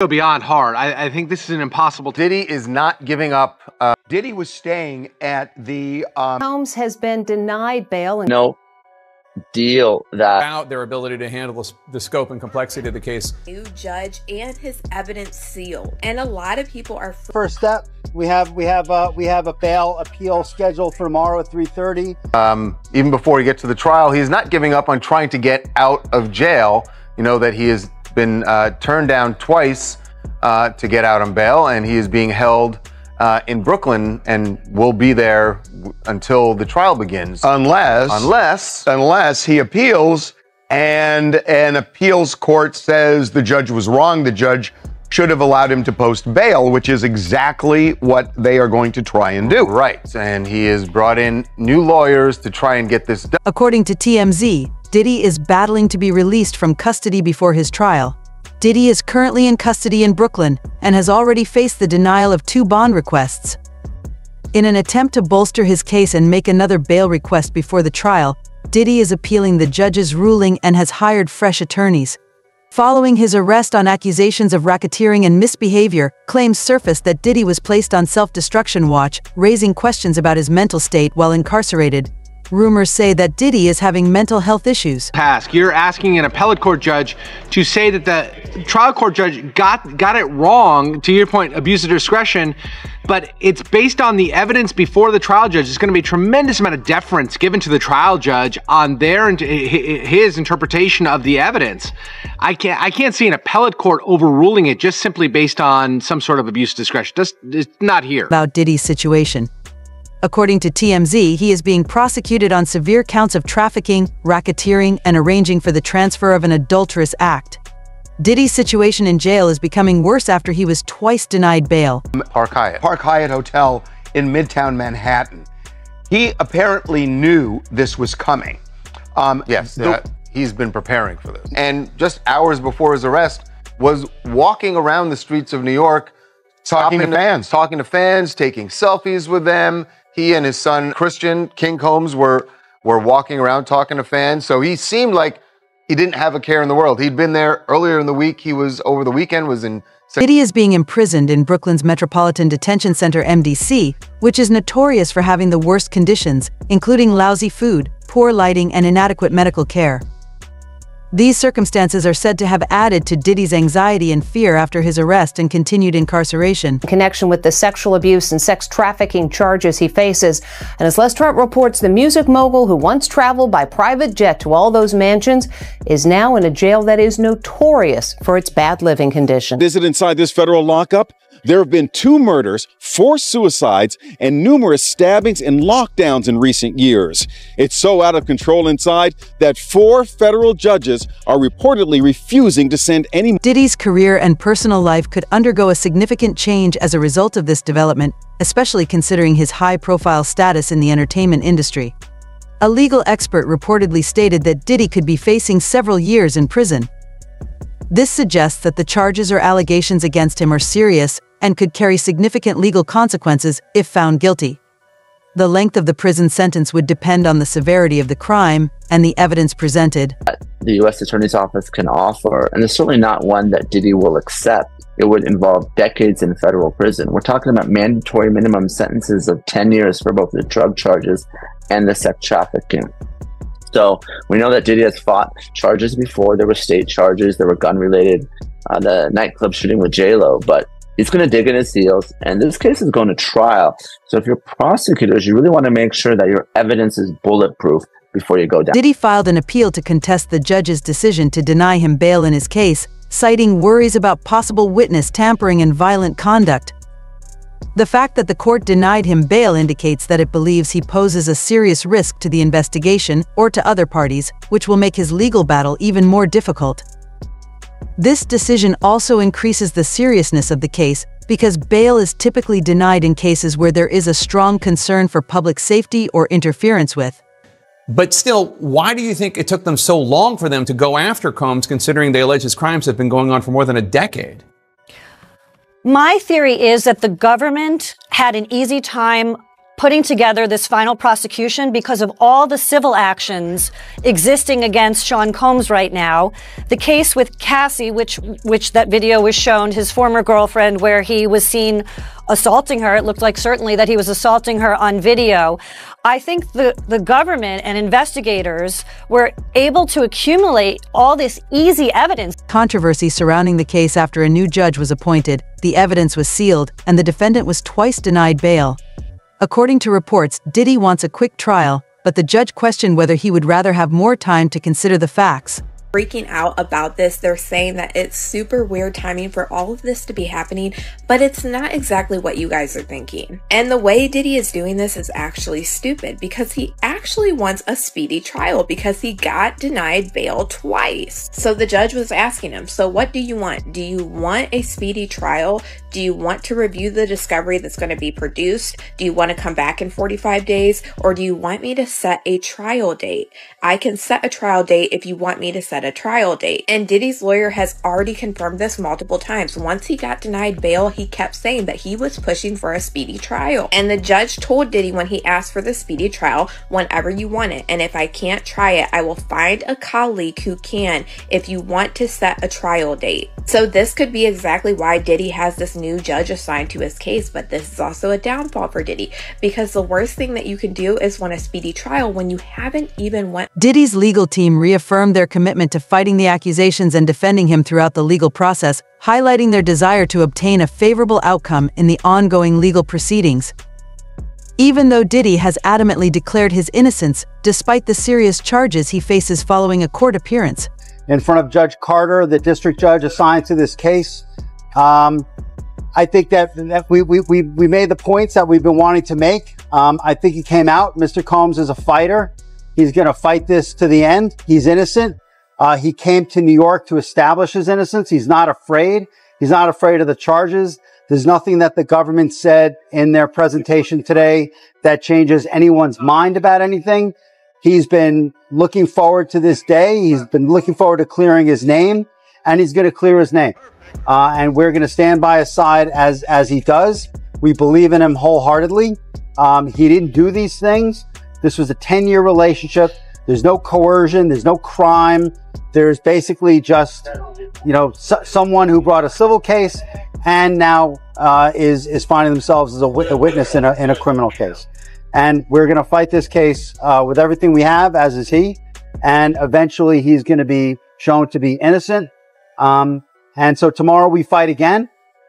Go beyond hard. I think this is an impossible. Diddy is not giving up. Diddy was staying at the Holmes has been denied bail. No deal that about their ability to handle the scope and complexity of the case. New judge and his evidence sealed, and a lot of people are. First step, we have a bail appeal scheduled for tomorrow at 3:30. Even before he gets to the trial, he's not giving up on trying to get out of jail. You know that he has been turned down twice to get out on bail, and he is being held in Brooklyn and will be there until the trial begins. Unless he appeals and an appeals court says the judge was wrong, the judge should have allowed him to post bail, which is exactly what they are going to try and do. Right, and he has brought in new lawyers to try and get this done. According to TMZ, Diddy is battling to be released from custody before his trial. Diddy is currently in custody in Brooklyn and has already faced the denial of 2 bond requests. In an attempt to bolster his case and make another bail request before the trial, Diddy is appealing the judge's ruling and has hired fresh attorneys. Following his arrest on accusations of racketeering and misbehavior, claims surfaced that Diddy was placed on self-destruction watch, raising questions about his mental state while incarcerated. Rumors say that Diddy is having mental health issues. You're asking an appellate court judge to say that the trial court judge got it wrong, to your point, abuse of discretion, but it's based on the evidence before the trial judge. There's going to be a tremendous amount of deference given to the trial judge on his interpretation of the evidence. I can't see an appellate court overruling it just simply based on some sort of abuse of discretion. It's not here. About Diddy's situation. According to TMZ, he is being prosecuted on severe counts of trafficking, racketeering, and arranging for the transfer of an adulterous act. Diddy's situation in jail is becoming worse after he was twice denied bail. Park Hyatt Hotel in Midtown Manhattan. He apparently knew this was coming. Yes, he's been preparing for this. And just hours before his arrest, was walking around the streets of New York, talking to fans, taking selfies with them. He and his son, Christian King Combs, were walking around talking to fans. So he seemed like he didn't have a care in the world. He'd been there earlier in the week. Over the weekend, was in... Diddy is being imprisoned in Brooklyn's Metropolitan Detention Center, MDC, which is notorious for having the worst conditions, including lousy food, poor lighting, and inadequate medical care. These circumstances are said to have added to Diddy's anxiety and fear after his arrest and continued incarceration. In connection with the sexual abuse and sex trafficking charges he faces. And as Les Trent reports, the music mogul who once traveled by private jet to all those mansions is now in a jail that is notorious for its bad living conditions. Visit inside this federal lockup. There have been 2 murders, 4 suicides, and numerous stabbings and lockdowns in recent years. It's so out of control inside that 4 federal judges are reportedly refusing to send any. Diddy's career and personal life could undergo a significant change as a result of this development, especially considering his high-profile status in the entertainment industry. A legal expert reportedly stated that Diddy could be facing several years in prison. This suggests that the charges or allegations against him are serious and could carry significant legal consequences if found guilty. The length of the prison sentence would depend on the severity of the crime and the evidence presented. the U.S. Attorney's Office can offer, and it's certainly not one that Diddy will accept. It would involve decades in federal prison. We're talking about mandatory minimum sentences of 10 years for both the drug charges and the sex trafficking. So we know that Diddy has fought charges before. There were state charges, there were gun-related, the nightclub shooting with J-Lo, but he's going to dig in his heels, and this case is going to trial. So if you're prosecutors, you really want to make sure that your evidence is bulletproof before you go down. Diddy filed an appeal to contest the judge's decision to deny him bail in his case, citing worries about possible witness tampering and violent conduct. The fact that the court denied him bail indicates that it believes he poses a serious risk to the investigation or to other parties, which will make his legal battle even more difficult. This decision also increases the seriousness of the case because bail is typically denied in cases where there is a strong concern for public safety or interference with. But still, why do you think it took them so long for them to go after Combs, considering they allege his crimes have been going on for more than a decade? My theory is that the government had an easy time putting together this final prosecution because of all the civil actions existing against Sean Combs right now. The case with Cassie, which that video was shown, his former girlfriend, where he was seen assaulting her. It looked like certainly that he was assaulting her on video. I think the government and investigators were able to accumulate all this easy evidence. Controversy surrounding the case after a new judge was appointed, the evidence was sealed, and the defendant was twice denied bail. According to reports, Diddy wants a quick trial, but the judge questioned whether he would rather have more time to consider the facts. Freaking out about this. They're saying that it's super weird timing for all of this to be happening, but it's not exactly what you guys are thinking. And the way Diddy is doing this is actually stupid, because he actually wants a speedy trial because he got denied bail twice. So the judge was asking him, so what do you want? Do you want a speedy trial? Do you want to review the discovery that's going to be produced? Do you want to come back in 45 days? Or do you want me to set a trial date? I can set a trial date if you want me to set a trial date. And Diddy's lawyer has already confirmed this multiple times. Once he got denied bail, he kept saying that he was pushing for a speedy trial. And the judge told Diddy when he asked for the speedy trial, whenever you want it. And if I can't try it, I will find a colleague who can if you want to set a trial date. So this could be exactly why Diddy has this new judge assigned to his case, but this is also a downfall for Diddy, because the worst thing that you can do is want a speedy trial when you haven't even went. Diddy's legal team reaffirmed their commitment to fighting the accusations and defending him throughout the legal process, highlighting their desire to obtain a favorable outcome in the ongoing legal proceedings. Even though Diddy has adamantly declared his innocence, despite the serious charges he faces following a court appearance. In front of Judge Carter, the district judge assigned to this case, I think that we made the points that we've been wanting to make. I think he came out. Mr. Combs is a fighter. He's going to fight this to the end. He's innocent. He came to New York to establish his innocence. He's not afraid. He's not afraid of the charges. There's nothing that the government said in their presentation today that changes anyone's mind about anything. He's been looking forward to this day. He's been looking forward to clearing his name, and he's going to clear his name. And we're going to stand by his side as he does. We believe in him wholeheartedly. He didn't do these things. This was a 10-year relationship. There's no coercion. There's no crime. There's basically just, someone who brought a civil case and now is finding themselves as a witness in a criminal case. And we're going to fight this case with everything we have, as is he. And eventually he's going to be shown to be innocent. And so tomorrow we fight again,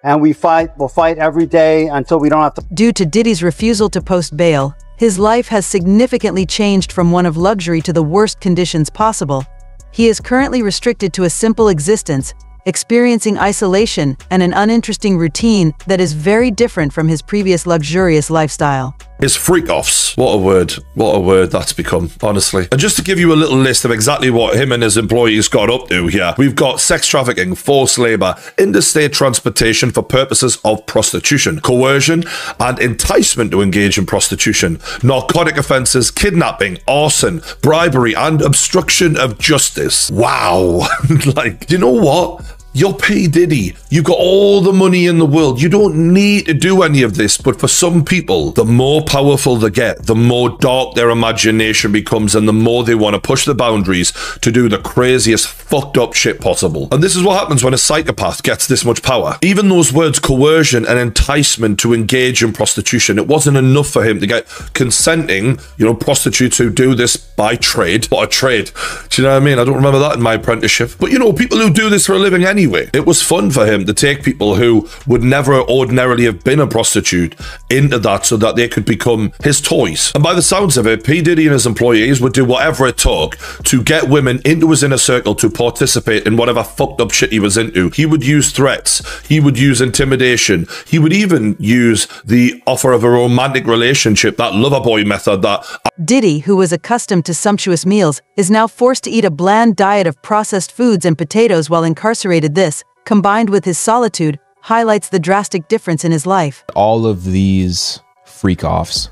and we'll fight every day until we don't have to. Due to Diddy's refusal to post bail, his life has significantly changed from one of luxury to the worst conditions possible. He is currently restricted to a simple existence, experiencing isolation and an uninteresting routine that is very different from his previous luxurious lifestyle. His freak-offs. What a word that's become, honestly. And just to give you a little list of exactly what him and his employees got up to here, we've got sex trafficking, forced labor, interstate transportation for purposes of prostitution, coercion and enticement to engage in prostitution, narcotic offenses, kidnapping, arson, bribery, and obstruction of justice. Wow. Like, you know what? You're P. Diddy. You've got all the money in the world. You don't need to do any of this. But for some people, the more powerful they get, the more dark their imagination becomes, and the more they want to push the boundaries to do the craziest fucked up shit possible. And this is what happens when a psychopath gets this much power. Even those words coercion and enticement to engage in prostitution, it wasn't enough for him to get consenting, prostitutes who do this by trade. What a trade. Do you know what I mean? I don't remember that in my apprenticeship. But people who do this for a living anyway. It was fun for him to take people who would never ordinarily have been a prostitute into that so that they could become his toys. And by the sounds of it, P. Diddy and his employees would do whatever it took to get women into his inner circle to participate in whatever fucked up shit he was into. He would use threats. He would use intimidation. He would even use the offer of a romantic relationship, that lover boy method that... Diddy, who was accustomed to sumptuous meals, is now forced to eat a bland diet of processed foods and potatoes while incarcerated. This, combined with his solitude, highlights the drastic difference in his life. All of these freak-offs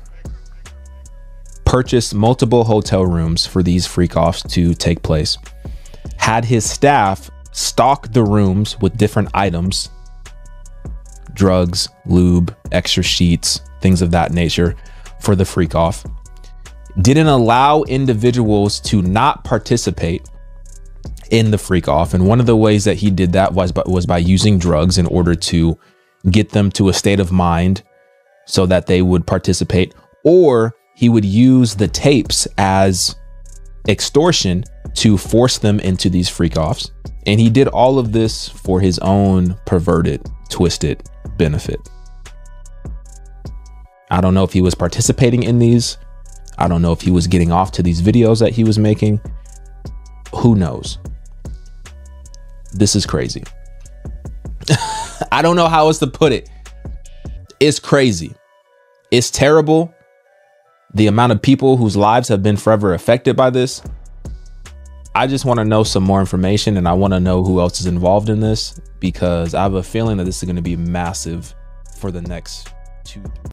purchased multiple hotel rooms for these freak-offs to take place, had his staff stock the rooms with different items, drugs, lube, extra sheets, things of that nature, for the freak off, didn't allow individuals to not participate in the freak off. And one of the ways that he did that was by using drugs in order to get them to a state of mind so that they would participate, or he would use the tapes as extortion to force them into these freak offs. And he did all of this for his own perverted, twisted benefit. I don't know if he was participating in these. I don't know if he was getting off to these videos that he was making. Who knows? This is crazy. I don't know how else to put it. It's crazy. It's terrible. The amount of people whose lives have been forever affected by this. I just want to know some more information, and I want to know who else is involved in this, because I have a feeling that this is going to be massive for the next 2-3